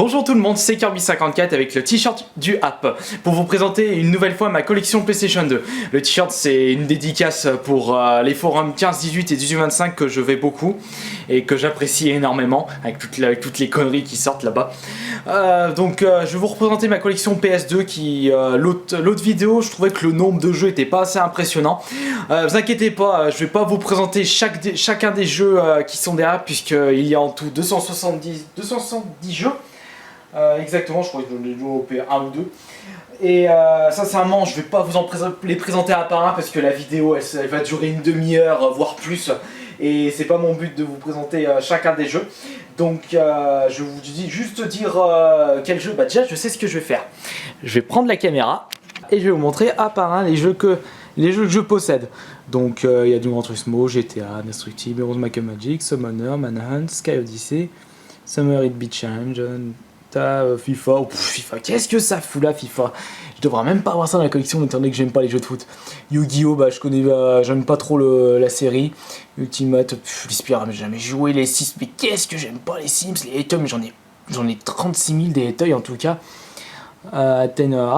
Bonjour tout le monde, c'est Kirby54 avec le t-shirt du app pour vous présenter une nouvelle fois ma collection PlayStation 2. Le t-shirt c'est une dédicace pour les forums 15, 18 et 18, 25 que je vais beaucoup et que j'apprécie énormément avec toutes les conneries qui sortent là-bas. Je vais vous représenter ma collection PS2 qui, l'autre vidéo, je trouvais que le nombre de jeux était pas assez impressionnant. Vous inquiétez pas, je vais pas vous présenter chacun des jeux qui sont derrière puisqu'il y a en tout 270 jeux. Exactement, je crois que je vais jouer au 1 ou 2. Et sincèrement, je vais pas vous les présenter un par un parce que la vidéo elle va durer une demi-heure, voire plus. Et c'est pas mon but de vous présenter chacun des jeux. Donc je vous dis juste dire quel jeu. Bah déjà je sais ce que je vais faire. Je vais prendre la caméra et je vais vous montrer un par un les jeux que je possède. Donc il y a du Gran Turismo, GTA, Indestructible, Heroes Might and Magic, Summoner, Manhunt, Sky Odyssey, Summer It Beat Challenge, FIFA. Oh, FIFA, qu'est-ce que ça fout là, FIFA? Je devrais même pas avoir ça dans la collection étant donné que j'aime pas les jeux de foot. Yu-Gi-Oh, bah je connais, j'aime pas trop la série. Ultimate, les Spirits, mais j'ai jamais joué les Sims, mais qu'est-ce que j'aime pas les Sims, les Hetoy, mais j'en ai 36 000 des Hetoy en tout cas.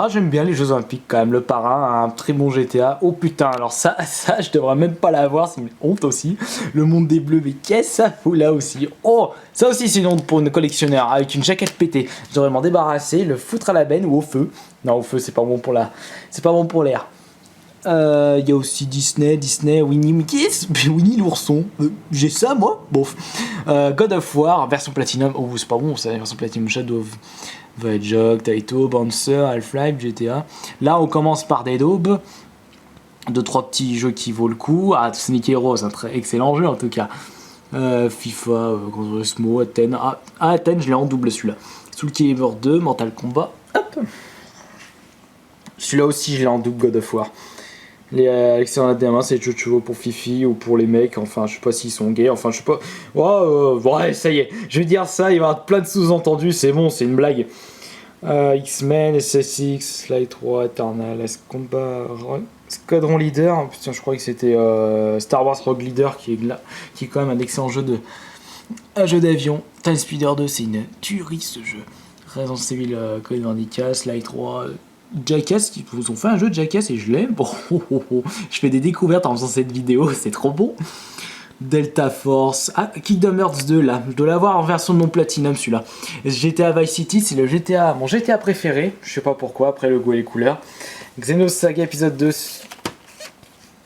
J'aime bien les Jeux Olympiques quand même, le parrain, un très bon GTA. Oh putain, alors ça je devrais même pas l'avoir, c'est une honte aussi. Le monde des bleus, mais qu'est-ce que ça fout là aussi? Oh, ça aussi c'est une honte pour une collectionneur, avec une jaquette pétée. Je devrais m'en débarrasser, le foutre à la benne ou au feu. Non, au feu c'est pas bon pour l'air. Il y a aussi Disney, Winnie, mais qu'est-ce? Winnie l'ourson, j'ai ça moi? Bon. God of War, version Platinum, oh c'est pas bon ça, version Platinum, Shadow of Hedgehog, Taito, Bouncer, Half-Life, GTA. Là on commence par Dead Aube, 2-3 petits jeux qui vaut le coup. Sonic Heroes, un très excellent jeu en tout cas. FIFA, Gran Turismo, Athènes. Athènes je l'ai en double celui-là. Soul Calibur 2, Mortal Kombat, hop. Celui-là aussi je l'ai en double, God of War. Les Alexandre Dama, c'est Chocho pour Fifi ou pour les mecs, enfin je sais pas s'ils sont gays, enfin je sais pas. Ouais, ça y est, je vais dire ça, il va y avoir plein de sous-entendus, c'est bon, c'est une blague. X-Men, SSX, Sly 3, Eternal, Squadron Leader, putain je crois que c'était Star Wars Rogue Leader qui est quand même un excellent jeu d'avion. Time Speeder 2, c'est une tuerie ce jeu. Resident Evil, Code Veronica, Sly 3. Jackass, ils vous ont fait un jeu de Jackass et je l'aime. Bon, je fais des découvertes en faisant cette vidéo, c'est trop bon. Delta Force, Kingdom Hearts 2 là, je dois l'avoir en version non platinum celui-là. GTA Vice City, c'est mon GTA préféré, je sais pas pourquoi, après le goût et les couleurs. Xenosaga épisode 2,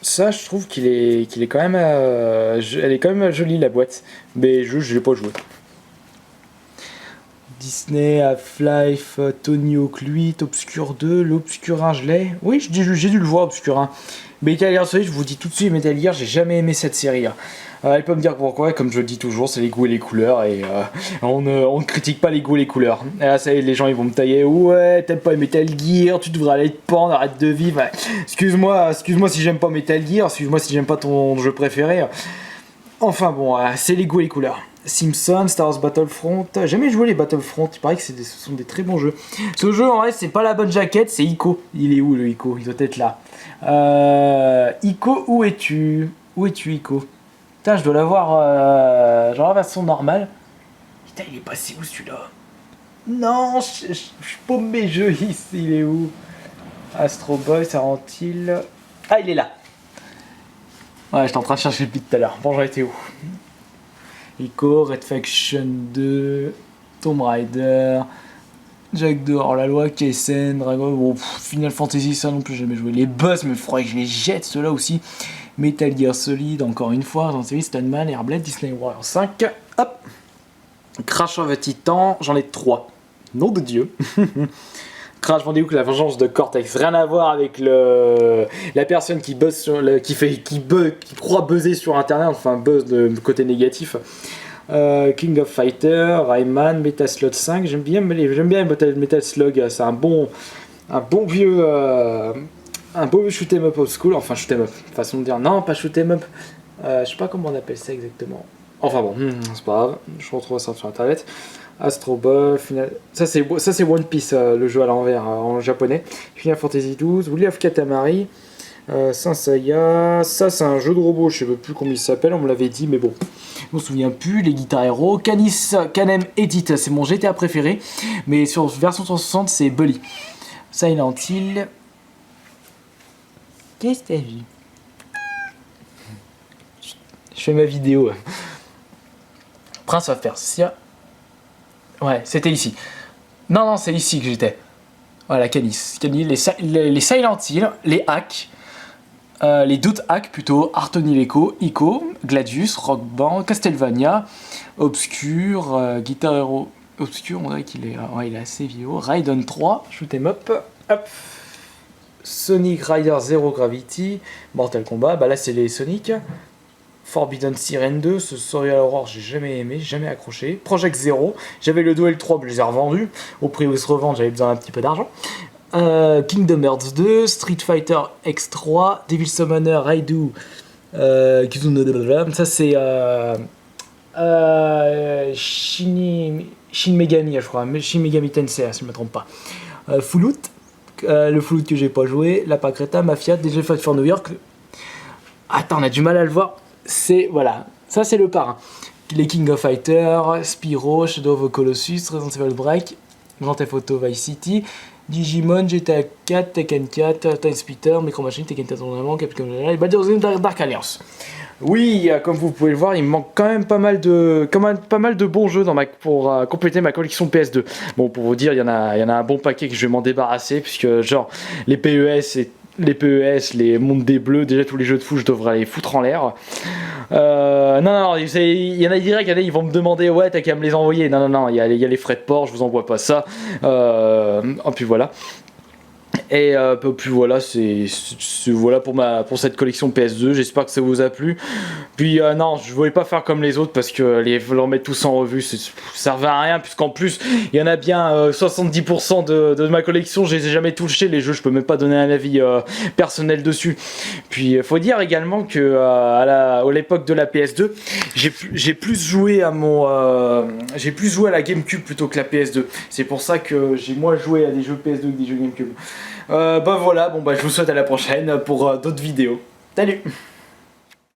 ça je trouve qu'il est quand même, elle est quand même jolie la boîte, mais je l'ai pas joué. Disney, Half-Life, Tony Hawk 8, Obscure 2, l'Obscure 1 je l'ai. Oui, j'ai dû le voir, Obscure 1. Metal Gear Solid, je vous dis tout de suite, Metal Gear, j'ai jamais aimé cette série. Elle peut me dire pourquoi, comme je le dis toujours, c'est les goûts et les couleurs, et on ne critique pas les goûts et les couleurs. Et là, ça y est, les gens ils vont me tailler, ouais, t'aimes pas Metal Gear, tu devrais aller te pendre, arrête de vivre. Excuse-moi si j'aime pas Metal Gear, excuse-moi si j'aime pas ton jeu préféré. Enfin bon, c'est les goûts et les couleurs. Simpsons, Star Wars Battlefront, j'ai jamais joué les Battlefront, il paraît que ce sont des très bons jeux. Ce jeu en vrai c'est pas la bonne jaquette, c'est Ico. Il est où le Ico? Il doit être là. Ico, où es-tu? Où es-tu Ico? Putain je dois l'avoir genre la version normale. Putain il est passé où celui-là? Non, je paume mes jeux ici, il est où? Astro Boy, ça rend-il? Ah il est là. Ouais j'étais en train de chercher depuis tout à l'heure, bon j'en étais où? Ico, Red Faction 2, Tomb Raider, Jack de hors-la-loi, KSN, Dragon, Final Fantasy, ça non plus j'ai jamais joué. Les boss, mais il faudrait que je les jette, ceux-là aussi. Metal Gear Solid, encore une fois, j'en sais, Stuntman, Airblade, Disney Warrior 5, hop. Crash of the Titan, j'en ai 3. Nom de Dieu. Crash Bandicoot, la vengeance de Cortex, rien à voir avec la personne qui buzz qui croit buzzer sur internet, enfin buzz de côté négatif. King of Fighter, Rayman, Metal Slug 5, j'aime bien Metal Slug, c'est un bon vieux shoot 'em up old school, enfin shoot 'em up, façon de dire, non pas shoot 'em up, je sais pas comment on appelle ça exactement. Enfin bon, c'est pas grave, je retrouve ça sur internet. Astro Boy, ça c'est One Piece, le jeu à l'envers en japonais. Final Fantasy XII, Wheel of Katamari, Saint Seiya, ça c'est un jeu de robot, je sais plus comment il s'appelle, on me l'avait dit, mais bon. je m'en souviens plus. Les Guitar Hero, Canem Edit, c'est mon GTA préféré, mais sur version 360 c'est Bully. Silent Hill. Qu'est-ce que t'as vu? Je fais ma vidéo. Prince of Persia. Ouais, c'était ici. Non, c'est ici que j'étais. Voilà, Canis, les Silent Hill, les hacks, les d'autres hacks plutôt, Artony Ico, Gladius, Rock Band, Castlevania, Obscure, Guitar Hero. Obscure, on dirait qu'il est, il est assez vieux. Raiden 3, Shoot'em Up, hop. Sonic Rider Zero Gravity, Mortal Kombat, bah là c'est les Sonic. Forbidden Siren 2, ce Survival Horror, j'ai jamais aimé, jamais accroché. Project Zero, j'avais le 2 et le 3, mais je les ai revendus. Au prix où ils se revendent, j'avais besoin d'un petit peu d'argent. Kingdom Hearts 2, Street Fighter X3, Devil Summoner, Raidu, ça c'est Shin Megami, je crois, Shin Megami Tensei, si je ne me trompe pas. Fallout, le Fallout que j'ai pas joué, La Pacreta, Mafia, DJ Fight for New York. Attends, on a du mal à le voir. C'est, voilà, ça c'est le parrain. Les King of Fighters, Spyro, Shadow of the Colossus, Resident Evil Break, Grand Theft Auto Vice City, Digimon, GTA 4, Tekken 4, Time Splitter, Micro Machines, Tekken 4 Tournament, Capcom et Baldur's Gate Dark Alliance. Oui, comme vous pouvez le voir, il me manque quand même pas mal de bons jeux pour compléter ma collection PS2. Bon, pour vous dire, il y en a un bon paquet que je vais m'en débarrasser, puisque genre les PES, les Mondes des Bleus, déjà tous les jeux de foot, je devrais les foutre en l'air. Non, il y en a direct, ils vont me demander, ouais, t'as qu'à me les envoyer. Non, il y a les frais de port, je vous envoie pas ça. Puis voilà. Et puis voilà, c'est voilà pour cette collection PS2. J'espère que ça vous a plu. Puis non, je voulais pas faire comme les autres parce que les remettre tous en revue, ça servait à rien, puisqu'en plus il y en a bien 70% de ma collection, je les ai jamais touchés les jeux, je peux même pas donner un avis personnel dessus. Puis faut dire également que à l'époque de la PS2, j'ai plus joué à la GameCube plutôt que la PS2. C'est pour ça que j'ai moins joué à des jeux PS2 que des jeux GameCube. Voilà, je vous souhaite à la prochaine pour d'autres vidéos. Salut!